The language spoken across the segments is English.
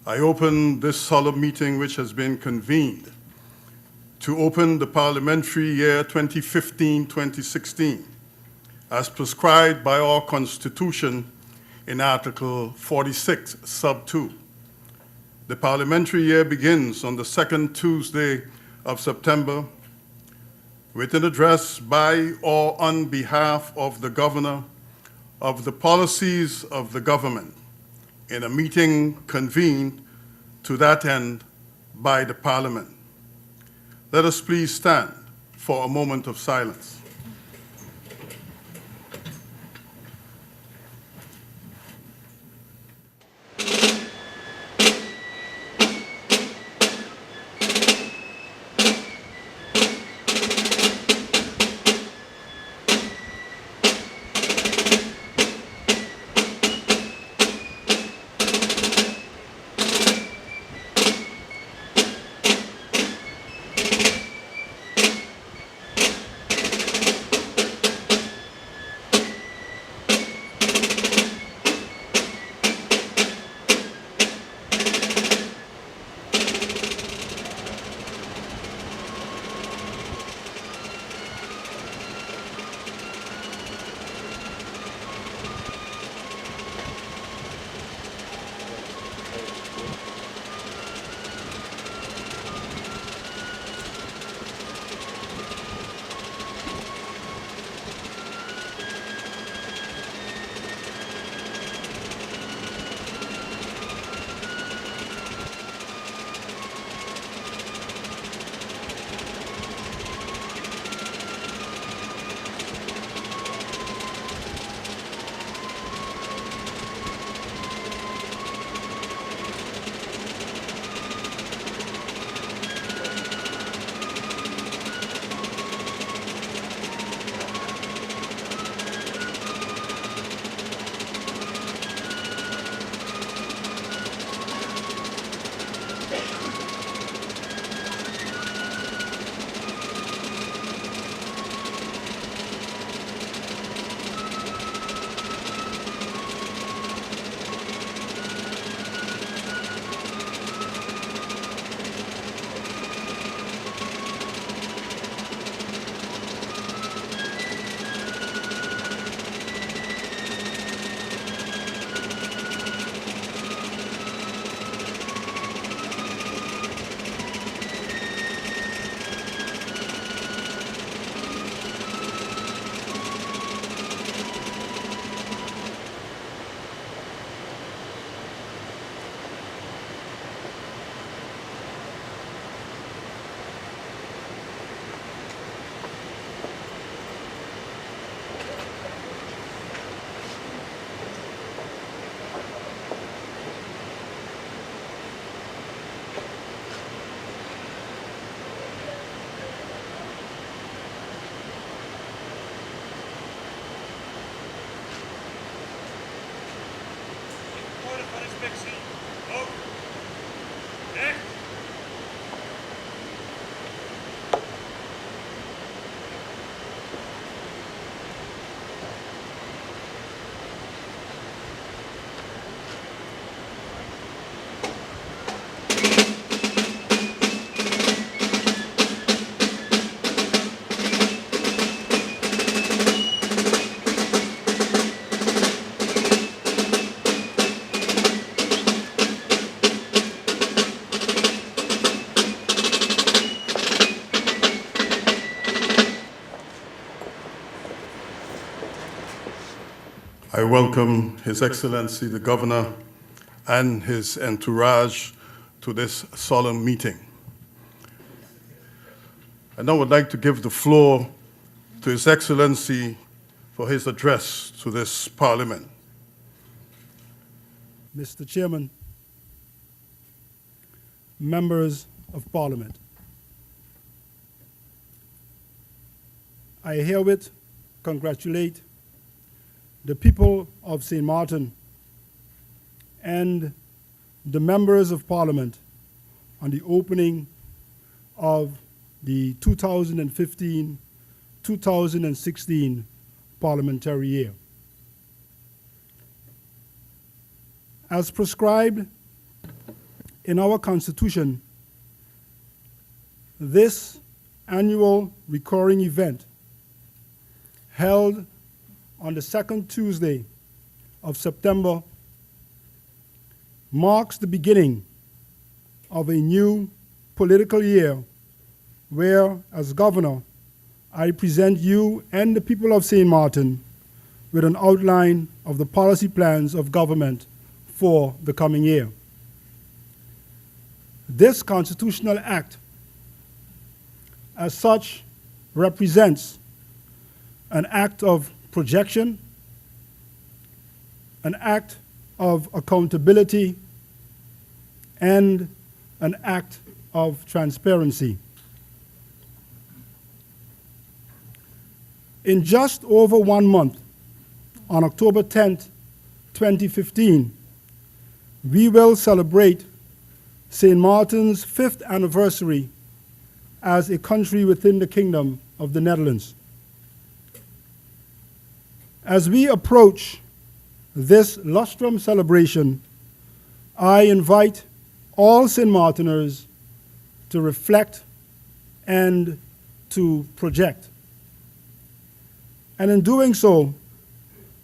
I open this solemn meeting which has been convened to open the parliamentary year 2015-2016 as prescribed by our Constitution in Article 46, Sub 2. The parliamentary year begins on the second Tuesday of September with an address by or on behalf of the Governor of the policies of the government in a meeting convened to that end by the Parliament. Let us please stand for a moment of silence. I welcome His Excellency the Governor and his entourage to this solemn meeting. And I would like to give the floor to His Excellency for his address to this Parliament. Mr. Chairman, members of Parliament, I herewith congratulate the people of St. Maarten and the members of Parliament on the opening of the 2015-2016 parliamentary year. As prescribed in our Constitution, this annual recurring event held on the second Tuesday of September marks the beginning of a new political year where, as governor, I present you and the people of St. Maarten with an outline of the policy plans of government for the coming year. This constitutional act, as such, represents an act of projection, an act of accountability, and an act of transparency. In just over 1 month, on October 10th, 2015, we will celebrate St. Maarten's 5th anniversary as a country within the Kingdom of the Netherlands. As we approach this lustrum celebration, I invite all St. Maarteners to reflect and to project. And in doing so,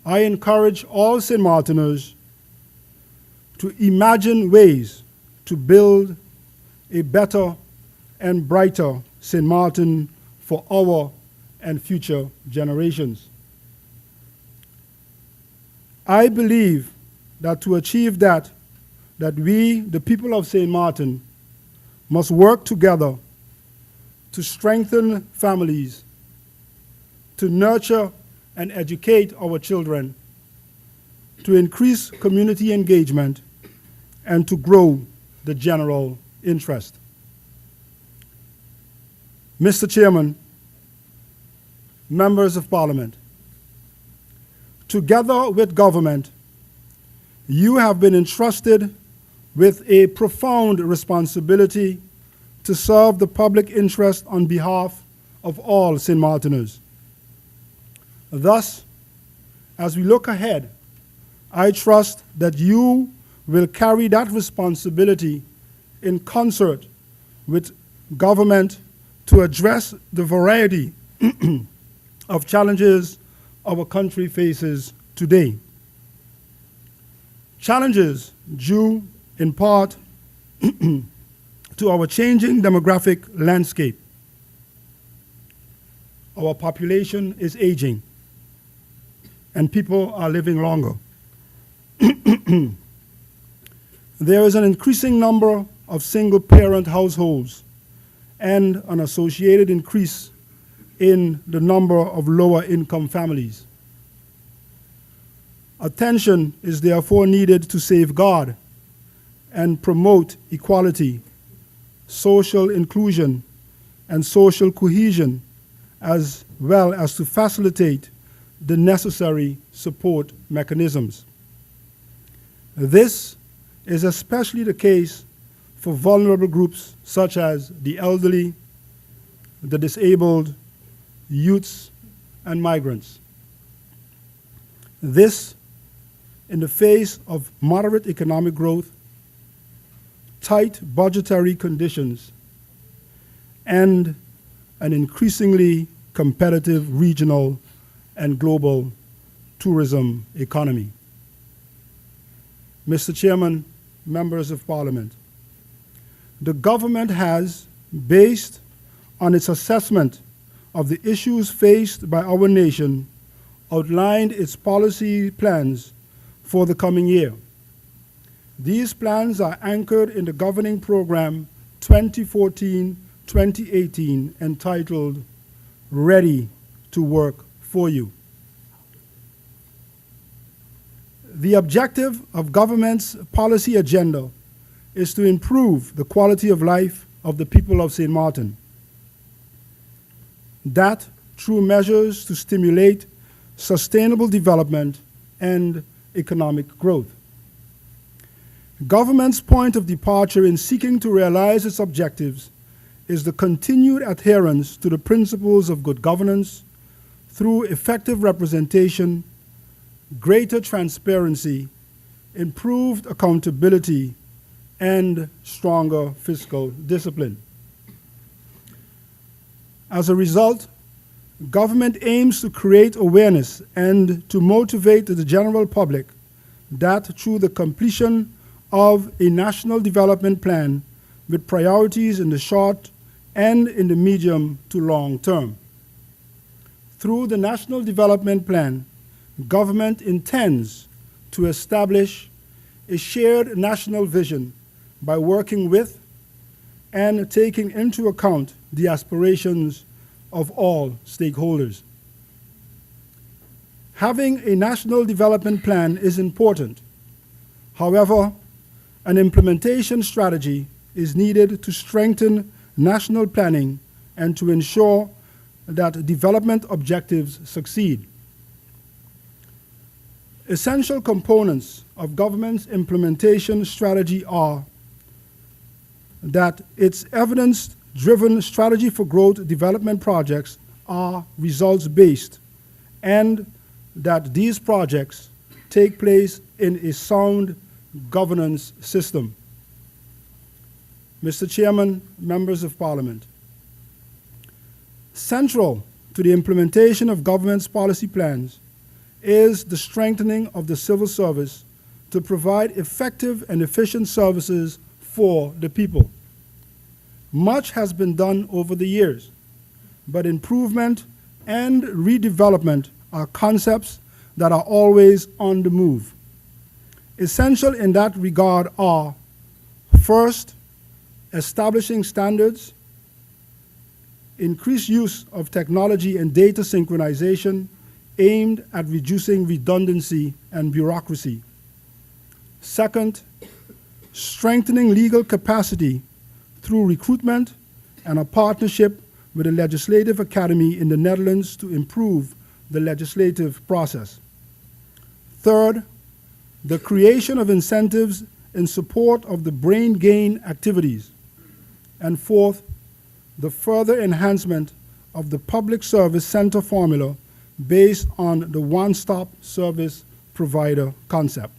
I encourage all St. Maarteners to imagine ways to build a better and brighter St. Maarten for our and future generations. I believe that to achieve that we, the people of St. Maarten, must work together to strengthen families, to nurture and educate our children, to increase community engagement, and to grow the general interest. Mr. Chairman, members of Parliament, together with government, you have been entrusted with a profound responsibility to serve the public interest on behalf of all St. Maarteners. Thus, as we look ahead, I trust that you will carry that responsibility in concert with government to address the variety of challenges our country faces today. Challenges due in part to our changing demographic landscape. Our population is aging, and people are living longer. There is an increasing number of single-parent households and an associated increase in the number of lower-income families. Attention is therefore needed to safeguard and promote equality, social inclusion, and social cohesion, as well as to facilitate the necessary support mechanisms. This is especially the case for vulnerable groups such as the elderly, the disabled, youths, and migrants. This, in the face of moderate economic growth, tight budgetary conditions, and an increasingly competitive regional and global tourism economy. Mr. Chairman, members of Parliament, the government has, based on its assessment of the issues faced by our nation, outlined its policy plans for the coming year. These plans are anchored in the governing program 2014-2018 entitled Ready to Work for You. The objective of government's policy agenda is to improve the quality of life of the people of St. Maarten. That through measures to stimulate sustainable development and economic growth. Government's point of departure in seeking to realize its objectives is the continued adherence to the principles of good governance through effective representation, greater transparency, improved accountability, and stronger fiscal discipline. As a result, government aims to create awareness and to motivate the general public that through the completion of a national development plan with priorities in the short and in the medium to long term. Through the National Development Plan, government intends to establish a shared national vision by working with and taking into account the aspirations of all stakeholders. Having a national development plan is important. However, an implementation strategy is needed to strengthen national planning and to ensure that development objectives succeed. Essential components of government's implementation strategy are that its evidence-driven strategy for growth development projects are results-based, and that these projects take place in a sound governance system. Mr. Chairman, members of Parliament, central to the implementation of government's policy plans is the strengthening of the civil service to provide effective and efficient services for the people. Much has been done over the years, but improvement and redevelopment are concepts that are always on the move. Essential in that regard are, first, establishing standards, increased use of technology and data synchronization aimed at reducing redundancy and bureaucracy. Second, strengthening legal capacity through recruitment and a partnership with the Legislative Academy in the Netherlands to improve the legislative process. Third, the creation of incentives in support of the brain gain activities. And fourth, the further enhancement of the public service center formula based on the one-stop service provider concept.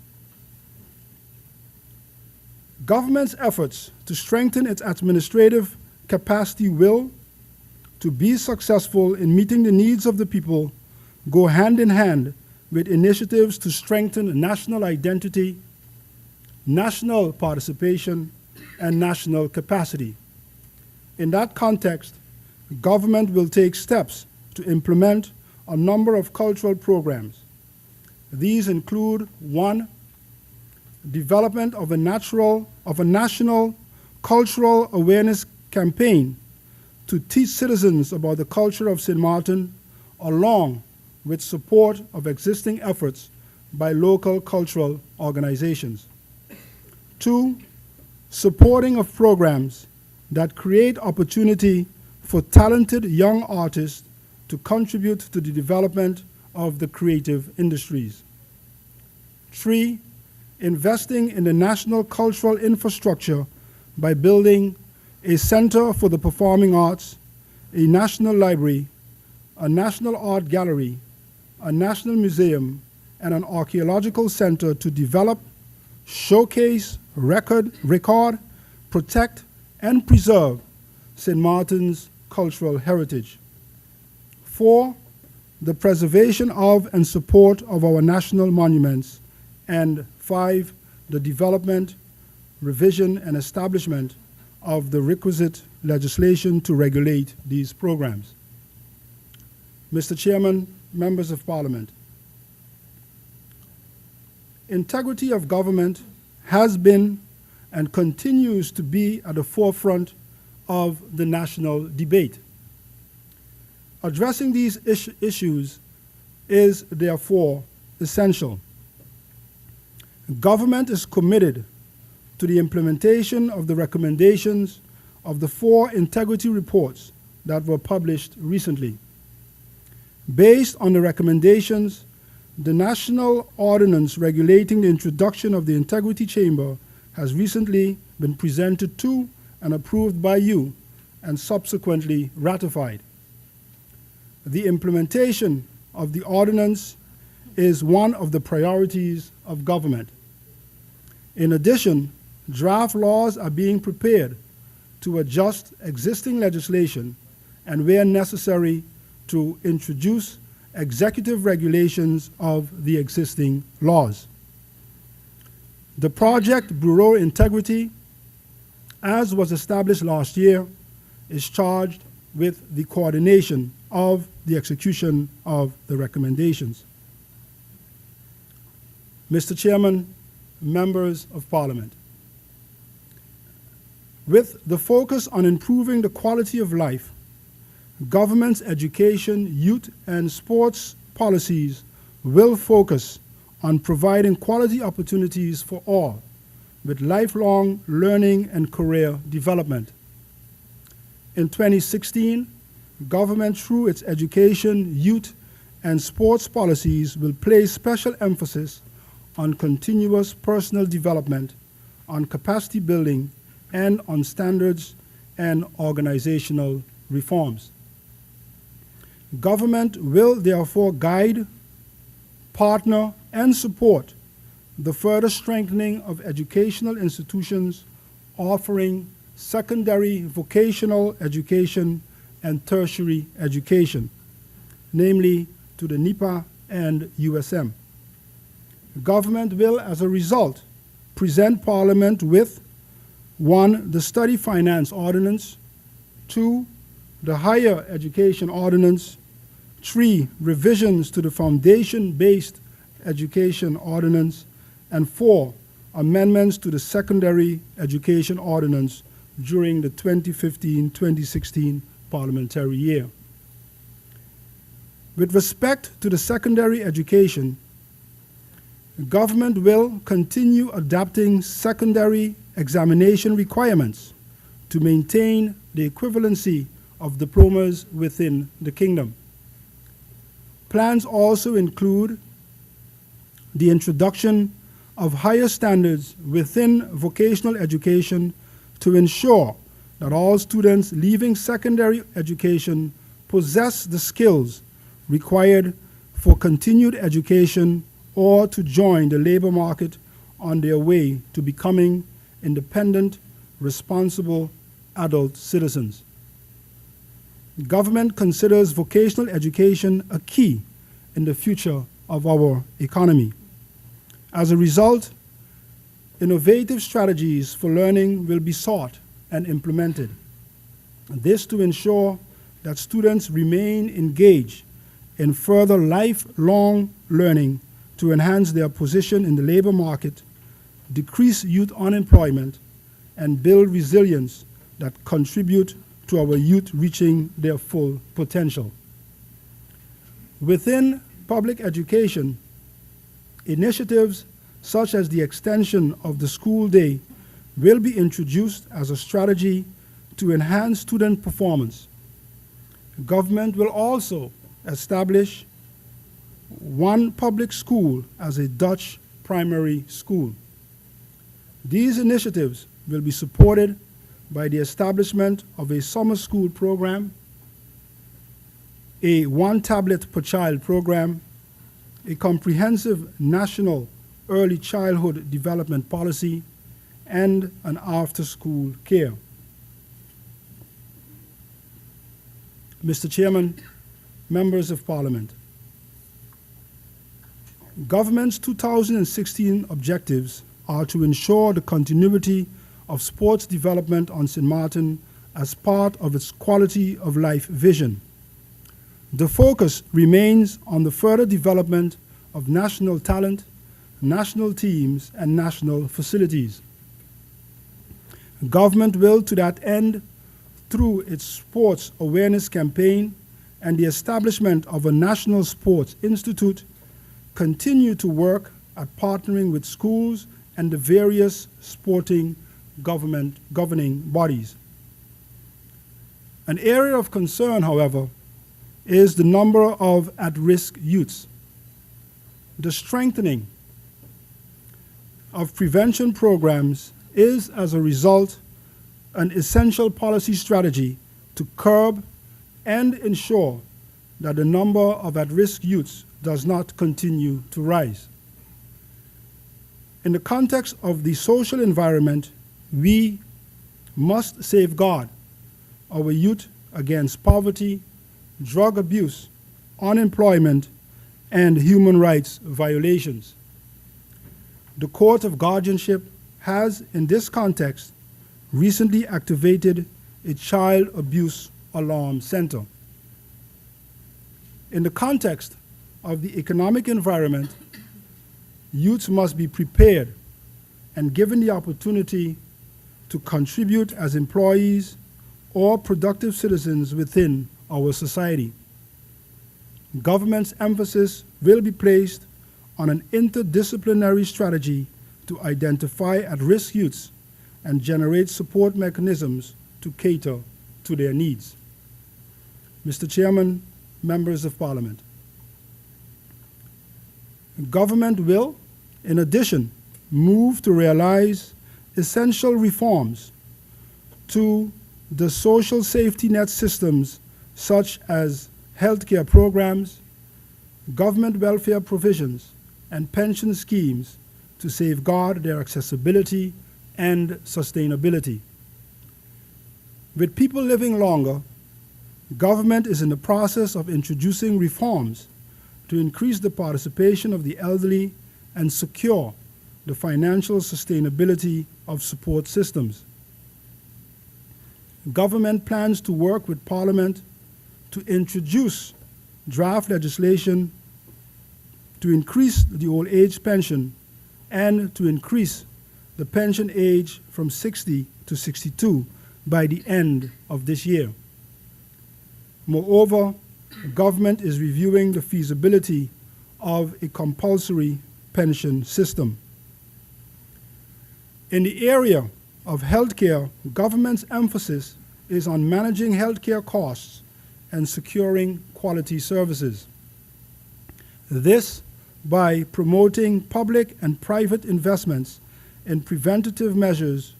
Government's efforts to strengthen its administrative capacity will, to be successful in meeting the needs of the people, go hand in hand with initiatives to strengthen national identity, national participation, and national capacity. In that context, government will take steps to implement a number of cultural programs. These include 1, development of a national cultural awareness campaign to teach citizens about the culture of Sint Maarten, along with support of existing efforts by local cultural organizations. 2, supporting of programs that create opportunity for talented young artists to contribute to the development of the creative industries. 3, investing in the national cultural infrastructure by building a center for the performing arts, a national library, a national art gallery, a national museum, and an archaeological center to develop, showcase, record, protect, and preserve Sint Maarten's cultural heritage. 4, the preservation of and support of our national monuments. And 5, the development, revision, and establishment of the requisite legislation to regulate these programs. Mr. Chairman, members of Parliament, integrity of government has been and continues to be at the forefront of the national debate. Addressing these issues is therefore essential. Government is committed to the implementation of the recommendations of the 4 integrity reports that were published recently. Based on the recommendations, the National Ordinance regulating the introduction of the Integrity Chamber has recently been presented to and approved by you and subsequently ratified. The implementation of the ordinance is one of the priorities of government. In addition, draft laws are being prepared to adjust existing legislation and, where necessary, to introduce executive regulations of the existing laws. The Project Bureau Integrity, as was established last year, is charged with the coordination of the execution of the recommendations. Mr. Chairman, members of Parliament, with the focus on improving the quality of life, government's education, youth, and sports policies will focus on providing quality opportunities for all with lifelong learning and career development. In 2016, government, through its education, youth, and sports policies, will place special emphasis on continuous personal development, on capacity building, and on standards and organizational reforms. Government will therefore guide, partner, and support the further strengthening of educational institutions offering secondary vocational education and tertiary education, namely to the NIPA and USM. Government will, as a result, present Parliament with 1. The Study Finance Ordinance, 2. The Higher Education Ordinance, 3. Revisions to the Foundation-Based Education Ordinance, and 4. Amendments to the Secondary Education Ordinance during the 2015-2016 parliamentary year. With respect to the secondary education, the government will continue adapting secondary examination requirements to maintain the equivalency of diplomas within the Kingdom. Plans also include the introduction of higher standards within vocational education to ensure that all students leaving secondary education possess the skills required for continued education or to join the labor market on their way to becoming independent, responsible adult citizens. Government considers vocational education a key in the future of our economy. As a result, innovative strategies for learning will be sought and implemented. This to ensure that students remain engaged in further lifelong learning to enhance their position in the labor market, decrease youth unemployment, and build resilience that contribute to our youth reaching their full potential. Within public education, initiatives such as the extension of the school day will be introduced as a strategy to enhance student performance. Government will also establish one public school as a Dutch primary school. These initiatives will be supported by the establishment of a summer school program, a one tablet per child program, a comprehensive national early childhood development policy, and an after-school care. Mr. Chairman, members of Parliament, government's 2016 objectives are to ensure the continuity of sports development on Sint Maarten as part of its quality of life vision. The focus remains on the further development of national talent, national teams, and national facilities. Government will, to that end, through its sports awareness campaign and the establishment of a National Sports Institute, continue to work at partnering with schools and the various sporting governing bodies. An area of concern, however, is the number of at-risk youths. The strengthening of prevention programs is, as a result, an essential policy strategy to curb and ensure that the number of at-risk youths does not continue to rise. In the context of the social environment, we must safeguard our youth against poverty, drug abuse, unemployment, and human rights violations. The Court of Guardianship has, in this context, recently activated a Child Abuse Alarm Center. In the context of the economic environment, youths must be prepared and given the opportunity to contribute as employees or productive citizens within our society. Government's emphasis will be placed on an interdisciplinary strategy to identify at-risk youths and generate support mechanisms to cater to their needs. Mr. Chairman, members of Parliament, government will, in addition, move to realize essential reforms to the social safety net systems such as healthcare programs, government welfare provisions, and pension schemes to safeguard their accessibility and sustainability. With people living longer, government is in the process of introducing reforms to increase the participation of the elderly and secure the financial sustainability of support systems. Government plans to work with Parliament to introduce draft legislation to increase the old age pension and to increase the pension age from 60 to 62 by the end of this year. Moreover, the government is reviewing the feasibility of a compulsory pension system. In the area of healthcare, government's emphasis is on managing healthcare costs and securing quality services. This by promoting public and private investments in preventative measures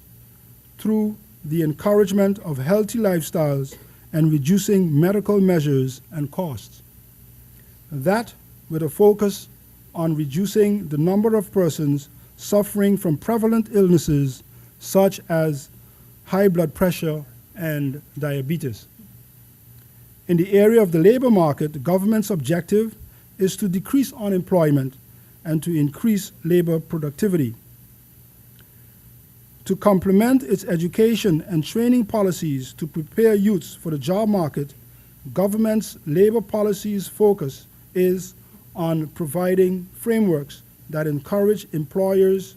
through the encouragement of healthy lifestyles and reducing medical measures and costs. That with a focus on reducing the number of persons suffering from prevalent illnesses such as high blood pressure and diabetes. In the area of the labor market, the government's objective is to decrease unemployment and to increase labor productivity. To complement its education and training policies to prepare youths for the job market, government's labor policies focus is on providing frameworks that encourage employers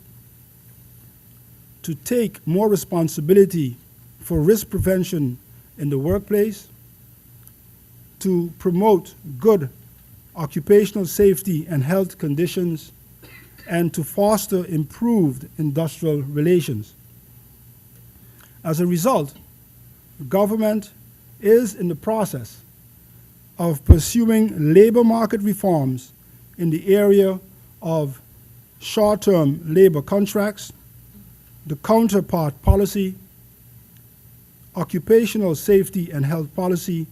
to take more responsibility for risk prevention in the workplace, to promote good occupational safety and health conditions, and to foster improved industrial relations. As a result, government is in the process of pursuing labor market reforms in the area of short-term labor contracts, the counterpart policy, occupational safety and health policy,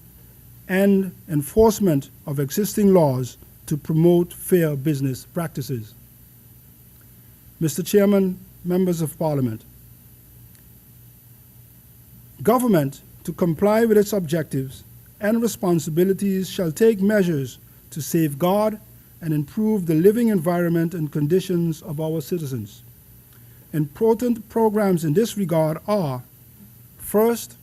and enforcement of existing laws to promote fair business practices. Mr. Chairman, members of Parliament, government, to comply with its objectives and responsibilities, shall take measures to safeguard and improve the living environment and conditions of our citizens. Important programs in this regard are, first,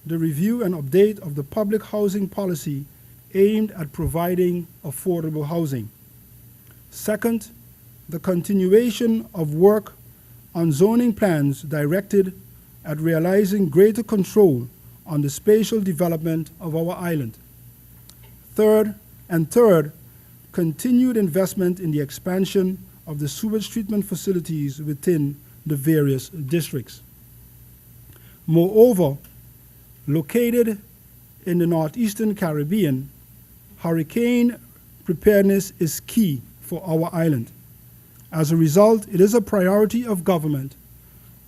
the review and update of the public housing policy aimed at providing affordable housing. Second, the continuation of work on zoning plans directed at realizing greater control on the spatial development of our island. Third, continued investment in the expansion of the sewage treatment facilities within the various districts. Moreover, located in the northeastern Caribbean, hurricane preparedness is key for our island. As a result, it is a priority of government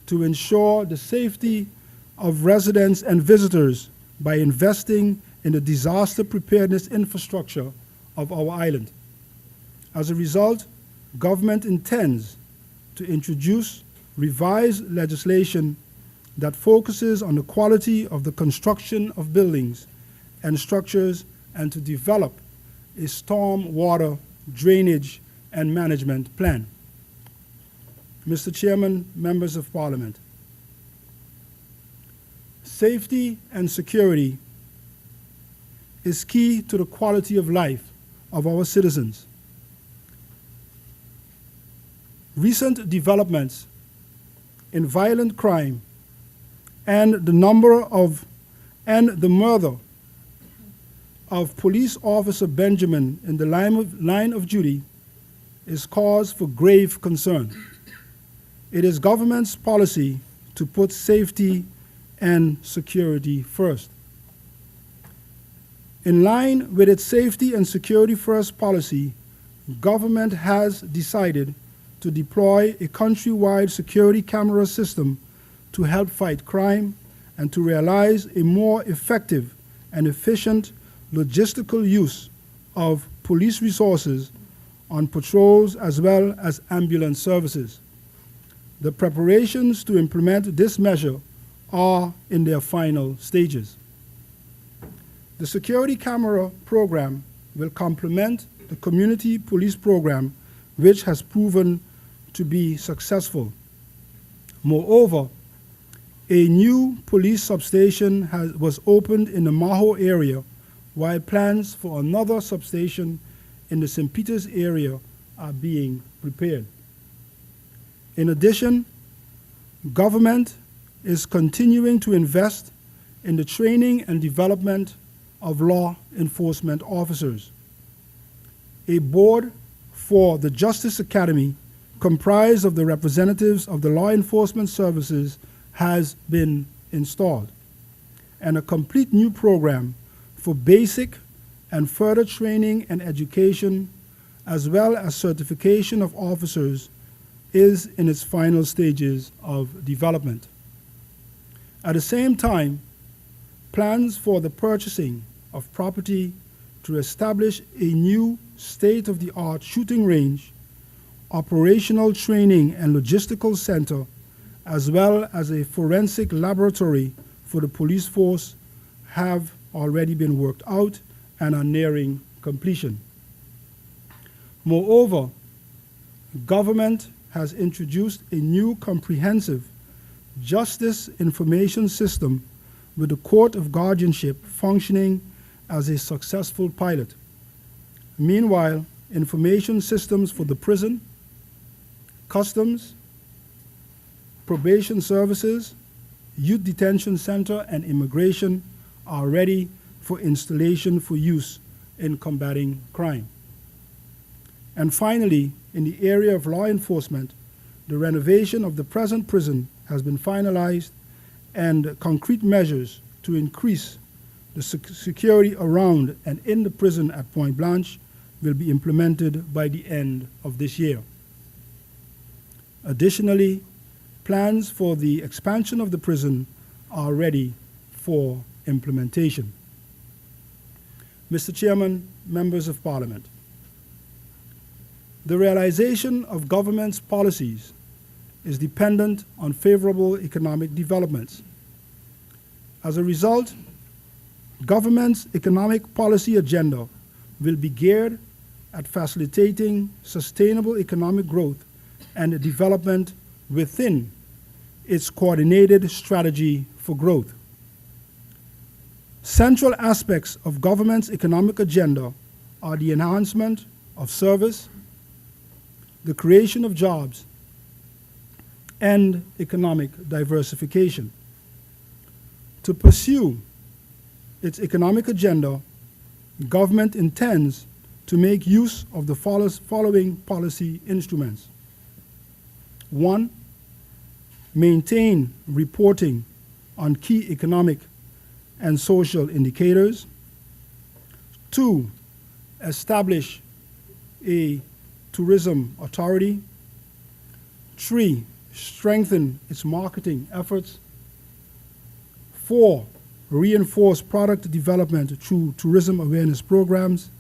to ensure the safety of residents and visitors by investing in the disaster preparedness infrastructure of our island. As a result, government intends to introduce revised legislation that focuses on the quality of the construction of buildings and structures and to develop a storm water drainage and management plan. Mr. Chairman, members of Parliament, safety and security is key to the quality of life of our citizens. Recent developments in violent crime and the murder of police officer Benjamin in the line of duty is cause for grave concern. It is government's policy to put safety and security first. In line with its safety and security first policy, government has decided to deploy a countrywide security camera system to help fight crime and to realize a more effective and efficient logistical use of police resources on patrols as well as ambulance services. The preparations to implement this measure are in their final stages. The security camera program will complement the community police program, which has proven to be successful. Moreover, a new police substation was opened in the Maho area, while plans for another substation in the St. Peter's area are being prepared. In addition, government is continuing to invest in the training and development of law enforcement officers. A board for the Justice Academy, comprised of the representatives of the law enforcement services, has been installed, and a complete new program for basic and further training and education, as well as certification of officers, is in its final stages of development. At the same time, plans for the purchasing of property to establish a new state-of-the-art shooting range, operational training and logistical center, as well as a forensic laboratory for the police force have already been worked out and are nearing completion. Moreover, government has introduced a new comprehensive justice information system with the Court of Guardianship functioning as a successful pilot. Meanwhile, information systems for the prison, customs, probation services, youth detention center, and immigration are ready for installation for use in combating crime. And finally, in the area of law enforcement, the renovation of the present prison has been finalized, and concrete measures to increase the security around and in the prison at Point Blanche will be implemented by the end of this year. Additionally, plans for the expansion of the prison are ready for implementation. Mr. Chairman, members of Parliament, the realization of government's policies is dependent on favorable economic developments. As a result, government's economic policy agenda will be geared at facilitating sustainable economic growth and development within its coordinated strategy for growth. Central aspects of government's economic agenda are the enhancement of service, the creation of jobs, and economic diversification. To pursue its economic agenda, government intends to make use of the following policy instruments. 1, maintain reporting on key economic and social indicators. 2, establish a tourism authority. 3, strengthen its marketing efforts. 4, reinforce product development through tourism awareness programs,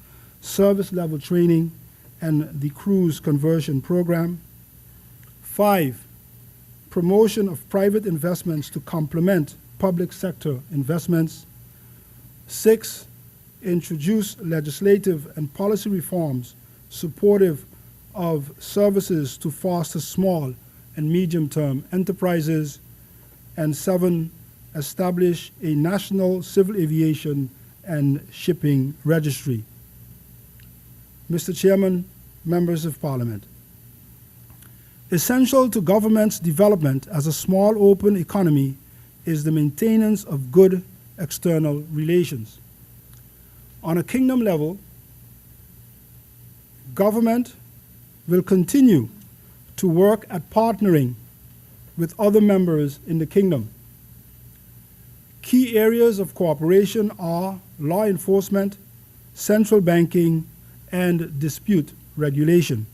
service level training, and the cruise conversion program. 5, promotion of private investments to complement public sector investments. 6, introduce legislative and policy reforms supportive of services to foster small and medium-term enterprises. And 7, establish a national civil aviation and shipping registry. Mr. Chairman, members of Parliament, essential to government's development as a small open economy is the maintenance of good external relations. On a kingdom level, government will continue to work at partnering with other members in the kingdom. Key areas of cooperation are law enforcement, central banking, and dispute regulation.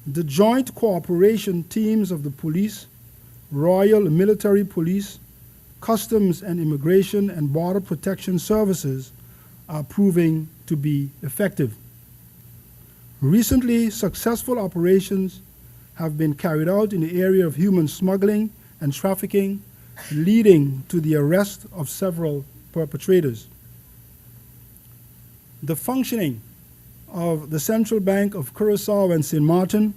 The joint cooperation teams of the police, Royal Military Police, Customs and Immigration and Border Protection Services are proving to be effective. Recently, successful operations have been carried out in the area of human smuggling and trafficking, leading to the arrest of several perpetrators. The functioning of the Central Bank of Curaçao and Sint Maarten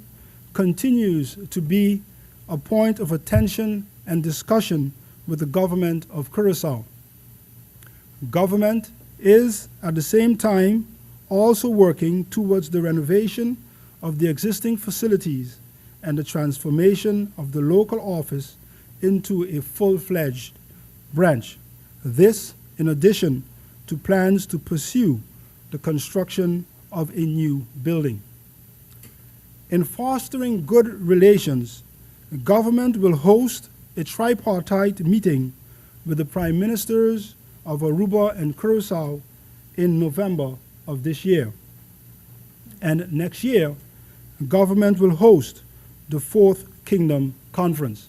continues to be a point of attention and discussion with the government of Curaçao. Government is, at the same time, also working towards the renovation of the existing facilities and the transformation of the local office into a full-fledged branch. This, in addition to plans to pursue the construction of a new building. In fostering good relations, the government will host a tripartite meeting with the Prime Ministers of Aruba and Curaçao in November of this year. And next year, the government will host the 4th Kingdom Conference.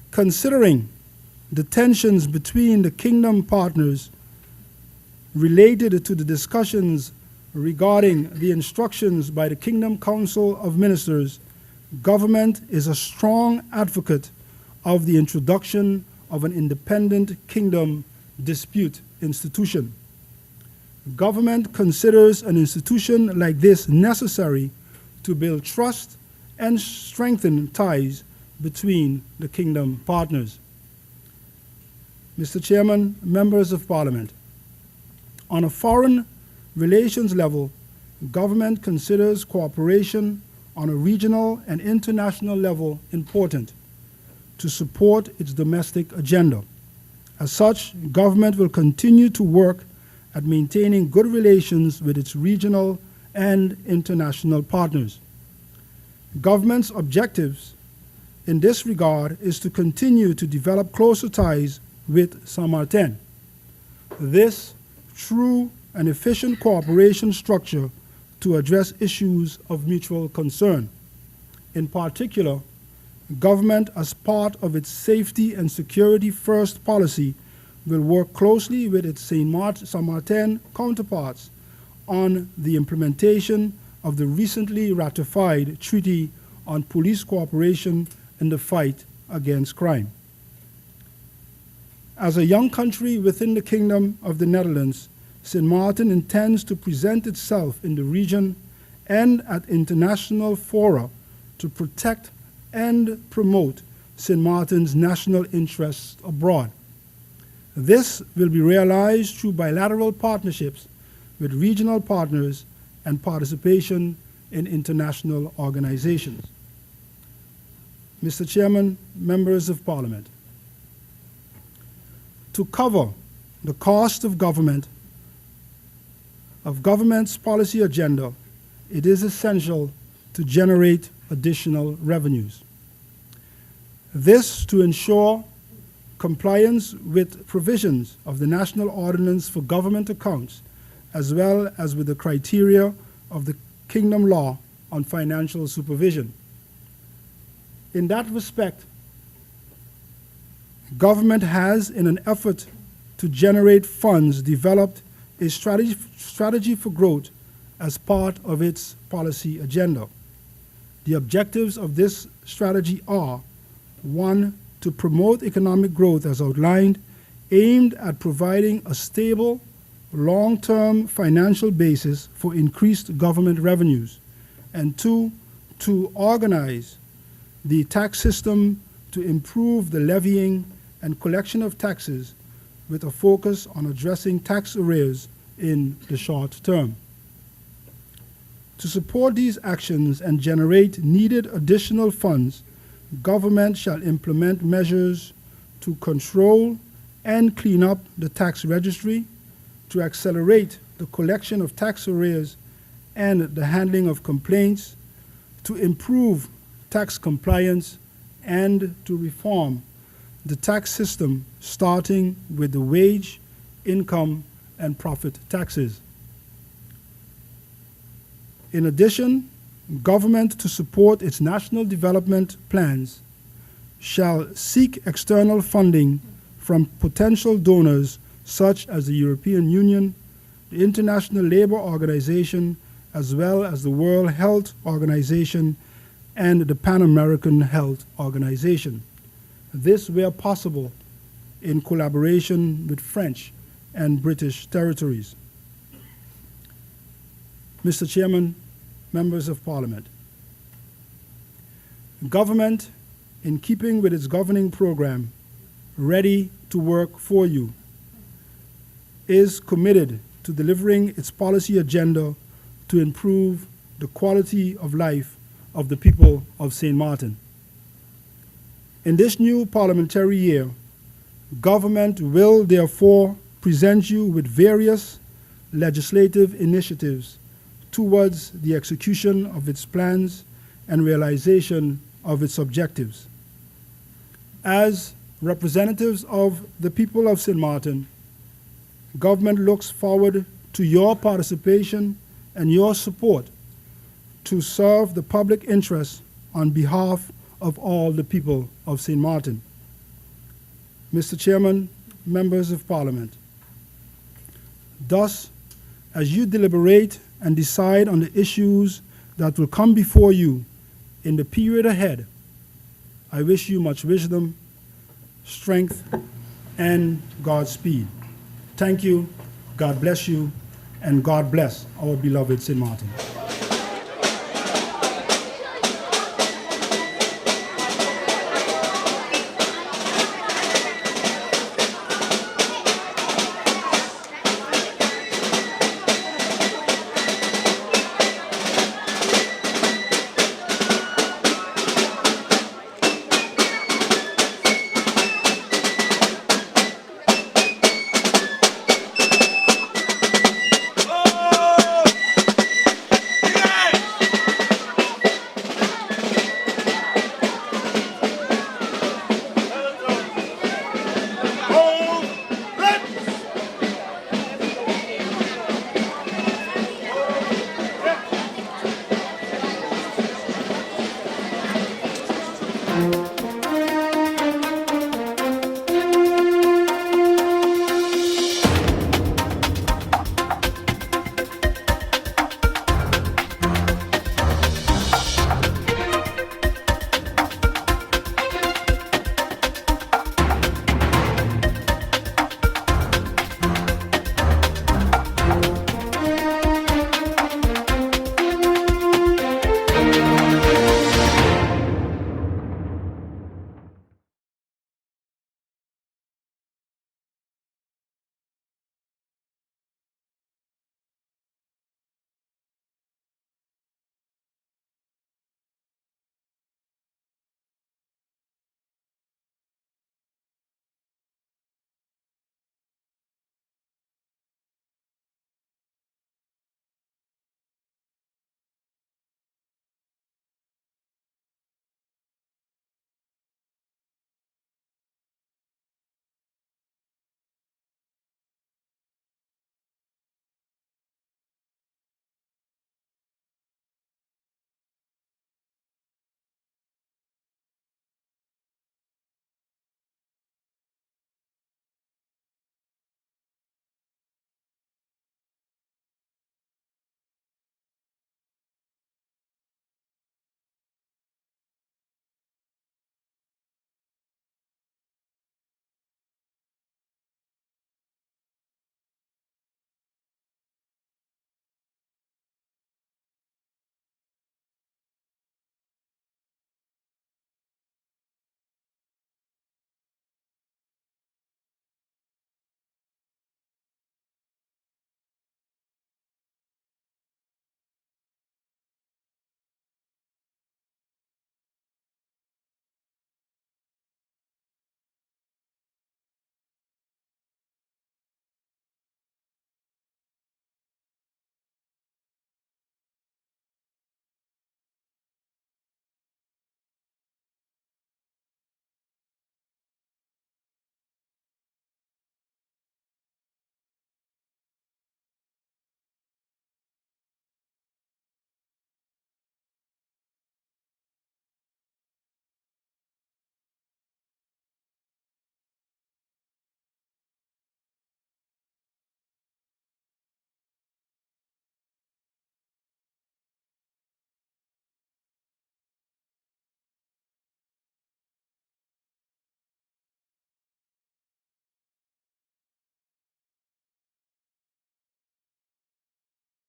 Considering the tensions between the Kingdom partners related to the discussions regarding the instructions by the Kingdom Council of Ministers, government is a strong advocate of the introduction of an independent Kingdom dispute institution. Government considers an institution like this necessary to build trust and strengthen ties between the Kingdom partners. Mr. Chairman, members of Parliament, on a foreign relations level, government considers cooperation on a regional and international level important to support its domestic agenda. As such, government will continue to work at maintaining good relations with its regional and international partners. Government's objectives in this regard is to continue to develop closer ties with Sint Maarten. This through an efficient cooperation structure to address issues of mutual concern. In particular, government, as part of its safety and security first policy, will work closely with its Sint Maarten counterparts on the implementation of the recently ratified Treaty on Police Cooperation in the fight against crime. As a young country within the Kingdom of the Netherlands, Sint Maarten intends to present itself in the region and at international fora to protect and promote Sint Maarten's national interests abroad. This will be realized through bilateral partnerships with regional partners and participation in international organizations. Mr. Chairman, members of Parliament, to cover the cost of government's policy agenda, it is essential to generate additional revenues. This to ensure compliance with provisions of the National Ordinance for Government Accounts, as well as with the criteria of the Kingdom Law on Financial Supervision. In that respect, government has, in an effort to generate funds, developed a strategy for growth as part of its policy agenda. The objectives of this strategy are: 1, to promote economic growth as outlined, aimed at providing a stable, long-term financial basis for increased government revenues, and 2, to organize the tax system to improve the levying and collection of taxes with a focus on addressing tax arrears in the short term. To support these actions and generate needed additional funds, government shall implement measures to control and clean up the tax registry, to accelerate the collection of tax arrears and the handling of complaints, to improve tax compliance, and to reform the tax system, starting with the wage, income, and profit taxes. In addition, government, to support its national development plans, shall seek external funding from potential donors such as the European Union, the International Labour Organization, as well as the World Health Organization and the Pan American Health Organization. This, where possible, in collaboration with French and British territories. Mr. Chairman, members of Parliament, government, in keeping with its governing program, Ready to Work for You, is committed to delivering its policy agenda to improve the quality of life of the people of St. Maarten. In this new parliamentary year, government will therefore present you with various legislative initiatives towards the execution of its plans and realization of its objectives. As representatives of the people of St. Maarten, government looks forward to your participation and your support to serve the public interest on behalf of all the people of St. Maarten. Mr. Chairman, members of Parliament, thus, as you deliberate and decide on the issues that will come before you in the period ahead, I wish you much wisdom, strength, and Godspeed. Thank you, God bless you, and God bless our beloved St. Maarten.